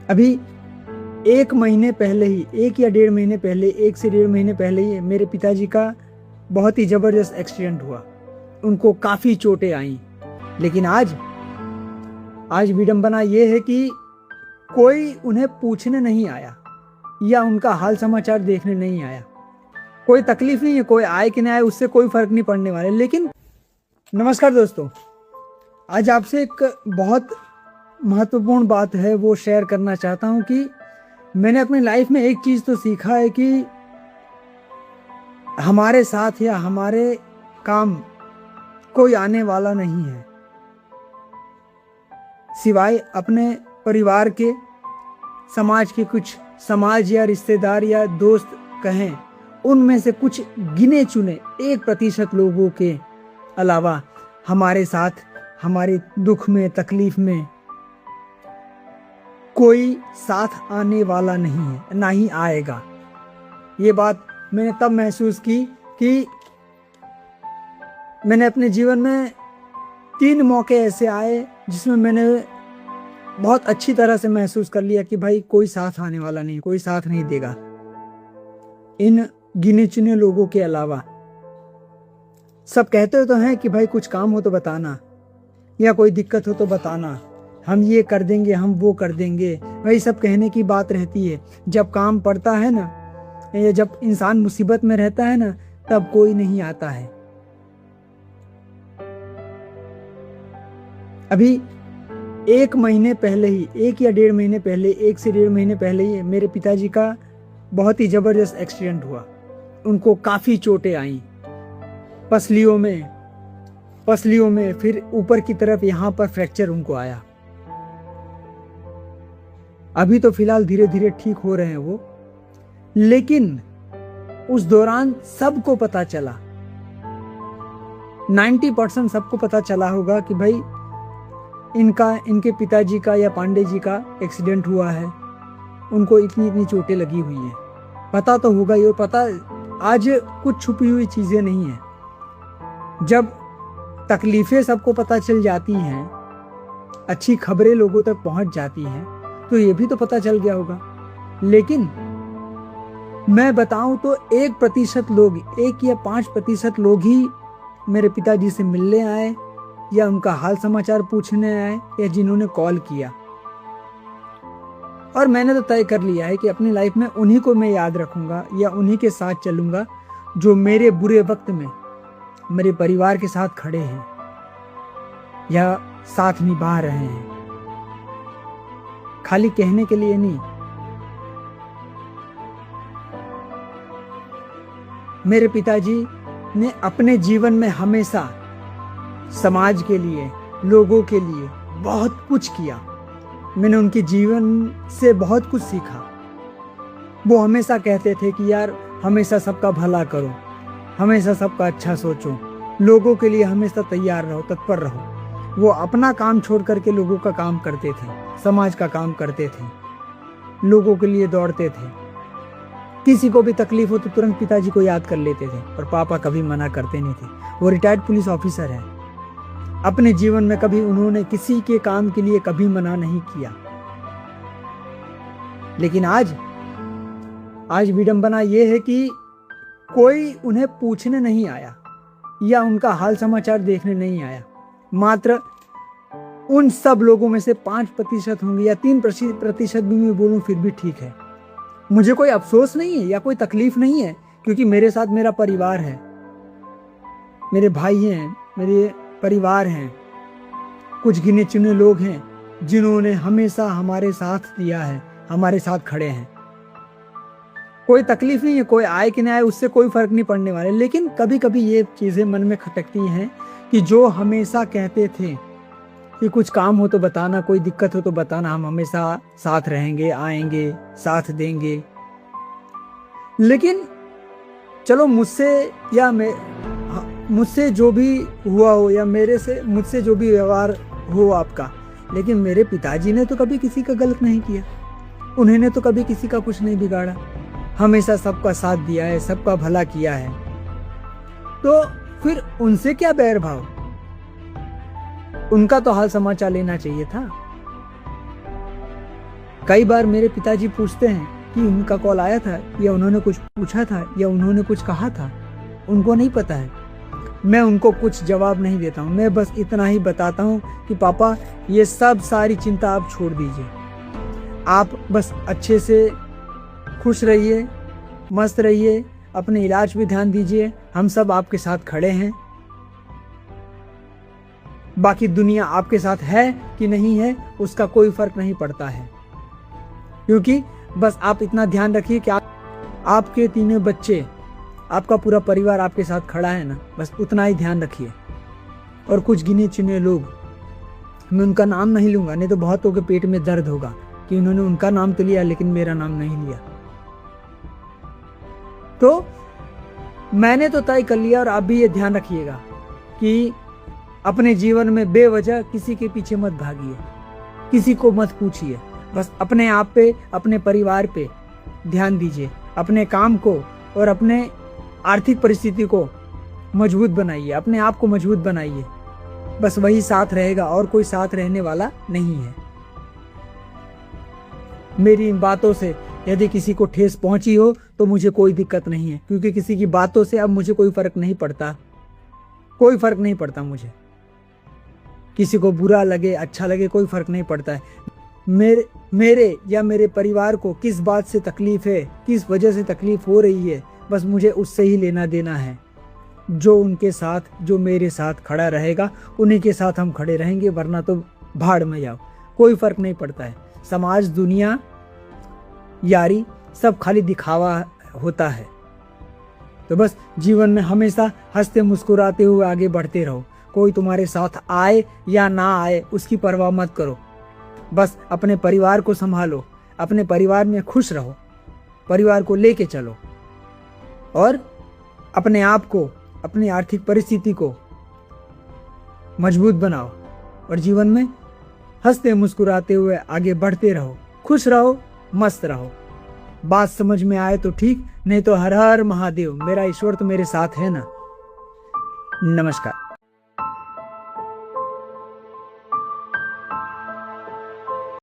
अभी 1 या 1.5 महीने पहले 1 से 1.5 महीने पहले ही मेरे पिताजी का बहुत ही ज़बरदस्त एक्सीडेंट हुआ। उनको काफ़ी चोटें आईं। लेकिन आज विडंबना ये है कि कोई उन्हें पूछने नहीं आया या उनका हाल समाचार देखने नहीं आया। कोई तकलीफ नहीं है, कोई आए कि नहीं आए उससे कोई फ़र्क नहीं पड़ने वाला। लेकिन नमस्कार दोस्तों, आज आपसे एक बहुत महत्वपूर्ण बात है वो शेयर करना चाहता हूँ कि मैंने अपनी लाइफ में एक चीज़ तो सीखा है कि हमारे साथ या हमारे काम कोई आने वाला नहीं है, सिवाय अपने परिवार के, समाज या रिश्तेदार या दोस्त कहें, उनमें से कुछ गिने चुने 1% लोगों के अलावा हमारे साथ हमारे दुख में, तकलीफ में कोई साथ आने वाला नहीं है, ना ही आएगा। ये बात मैंने तब महसूस की कि मैंने अपने जीवन में 3 मौके ऐसे आए जिसमें मैंने बहुत अच्छी तरह से महसूस कर लिया कि भाई कोई साथ आने वाला नहीं, कोई साथ नहीं देगा इन गिने चुने लोगों के अलावा। सब कहते तो हैं कि भाई कुछ काम हो तो बताना या कोई दिक्कत हो तो बताना, हम ये कर देंगे, हम वो कर देंगे। वही सब कहने की बात रहती है। जब काम पड़ता है ना, या जब इंसान मुसीबत में रहता है ना, तब कोई नहीं आता है। अभी 1 या 1.5 महीने पहले 1 से 1.5 महीने पहले ही मेरे पिताजी का बहुत ही ज़बरदस्त एक्सीडेंट हुआ। उनको काफ़ी चोटें आईं, पसलियों में, फिर ऊपर की तरफ यहाँ पर फ्रैक्चर उनको आया। अभी तो फिलहाल धीरे धीरे ठीक हो रहे हैं वो, लेकिन उस दौरान सबको पता चला, 90% सबको पता चला होगा कि भाई इनके पिताजी का या पांडे जी का एक्सीडेंट हुआ है, उनको इतनी चोटें लगी हुई हैं। पता तो होगा ही, पता आज कुछ छुपी हुई चीज़ें नहीं है। जब तकलीफ़ें सबको पता चल जाती हैं, अच्छी खबरें लोगों तक पहुंच जाती हैं, तो ये भी तो पता चल गया होगा। लेकिन मैं बताऊं तो 1% लोग, 1 या 5% लोग ही मेरे पिताजी से मिलने आए या उनका हाल समाचार पूछने आए या जिन्होंने कॉल किया। और मैंने तो तय कर लिया है कि अपनी लाइफ में उन्हीं को मैं याद रखूंगा या उन्हीं के साथ चलूंगा जो मेरे बुरे वक्त में मेरे परिवार के साथ खड़े हैं या साथ निभा रहे हैं। खाली कहने के लिए नहीं। मेरे पिताजी ने अपने जीवन में हमेशा समाज के लिए, लोगों के लिए बहुत कुछ किया। मैंने उनके जीवन से बहुत कुछ सीखा। वो हमेशा कहते थे कि यार हमेशा सबका भला करो, हमेशा सबका अच्छा सोचो, लोगों के लिए हमेशा तैयार रहो, तत्पर रहो। वो अपना काम छोड़ करके लोगों का काम करते थे, समाज का काम करते थे, लोगों के लिए दौड़ते थे। किसी को भी तकलीफ हो तो तुरंत पिताजी को याद कर लेते थे, और पापा कभी मना करते नहीं थे। वो रिटायर्ड पुलिस ऑफिसर है। अपने जीवन में कभी उन्होंने किसी के काम के लिए कभी मना नहीं किया। लेकिन आज विडंबना ये है कि कोई उन्हें पूछने नहीं आया या उनका हाल समाचार देखने नहीं आया। मात्र उन सब लोगों में से 5% होंगे या 3% भी मैं बोलूं फिर भी ठीक है। मुझे कोई अफसोस नहीं है या कोई तकलीफ नहीं है, क्योंकि मेरे साथ मेरा परिवार है, मेरे भाई हैं, मेरे परिवार हैं, कुछ गिने चुने लोग हैं जिन्होंने हमेशा हमारे साथ दिया है, हमारे साथ खड़े हैं। कोई तकलीफ नहीं है, कोई आए कि नहीं आए उससे कोई फर्क नहीं पड़ने वाला। लेकिन कभी कभी ये चीज़ें मन में खटकती हैं कि जो हमेशा कहते थे कि कुछ काम हो तो बताना, कोई दिक्कत हो तो बताना, हम हमेशा साथ रहेंगे, आएंगे, साथ देंगे। लेकिन चलो मुझसे जो भी हुआ हो या मुझसे जो भी व्यवहार हो आपका, लेकिन मेरे पिताजी ने तो कभी किसी का गलत नहीं किया। उन्होंने तो कभी किसी का कुछ नहीं बिगाड़ा, हमेशा सबका साथ दिया है, सबका भला किया है। तो फिर उनसे क्या बैर भाव? उनका तो हाल समाचार लेना चाहिए था। कई बार मेरे पिताजी पूछते हैं कि उनका कॉल आया था या उन्होंने कुछ पूछा था या उन्होंने कुछ कहा था। उनको नहीं पता है। मैं उनको कुछ जवाब नहीं देता हूँ। मैं बस इतना ही बताता हूँ कि पापा ये सब सारी चिंता आप छोड़ दीजिए। आप बस अच्छे से खुश रहिए, मस्त रहिए, अपने इलाज पे ध्यान दीजिए। हम सब आपके साथ खड़े हैं। बाकी दुनिया आपके साथ है कि नहीं है उसका कोई फर्क नहीं पड़ता है, क्योंकि बस आप इतना ध्यान रखिए कि आपके तीनों बच्चे, आपका पूरा परिवार आपके साथ खड़ा है ना, बस उतना ही ध्यान रखिए। और कुछ गिने चुने लोग, मैं उनका नाम नहीं लूंगा, नहीं तो बहुतों के पेट में दर्द होगा कि उन्होंने उनका नाम तो लिया लेकिन मेरा नाम नहीं लिया। तो मैंने तो तय कर लिया, और आप भी ये ध्यान रखिएगा कि अपने जीवन में बेवजह किसी के पीछे मत भागिए, किसी को मत पूछिए। बस अपने आप पे, अपने परिवार पे ध्यान दीजिए, अपने काम को और अपने आर्थिक परिस्थिति को मजबूत बनाइए, अपने आप को मजबूत बनाइए। बस वही साथ रहेगा और कोई साथ रहने वाला नहीं है। मेरी इन बातों से यदि किसी को ठेस पहुंची हो तो मुझे कोई दिक्कत नहीं है, क्योंकि किसी की बातों से अब मुझे कोई फर्क नहीं पड़ता। कोई फर्क नहीं पड़ता मुझे। किसी को बुरा लगे, अच्छा लगे, कोई फर्क नहीं पड़ता है। मेरे या मेरे परिवार को किस बात से तकलीफ है, किस वजह से तकलीफ हो रही है, बस मुझे उससे ही लेना देना है। जो उनके साथ, जो मेरे साथ खड़ा रहेगा उन्हीं के साथ हम खड़े रहेंगे, वरना तो भाड़ में जाओ, कोई फर्क नहीं पड़ता है। समाज, दुनिया, यारी सब खाली दिखावा होता है। तो बस जीवन में हमेशा हंसते मुस्कुराते हुए आगे बढ़ते रहो। कोई तुम्हारे साथ आए या ना आए उसकी परवाह मत करो। बस अपने परिवार को संभालो, अपने परिवार में खुश रहो, परिवार को लेके चलो और अपने आप को, अपनी आर्थिक परिस्थिति को मजबूत बनाओ और जीवन में हंसते मुस्कुराते हुए आगे बढ़ते रहो। खुश रहो, मस्त रहो। बात समझ में आए तो ठीक, नहीं तो हर हर महादेव। मेरा ईश्वर तो मेरे साथ है ना। नमस्कार।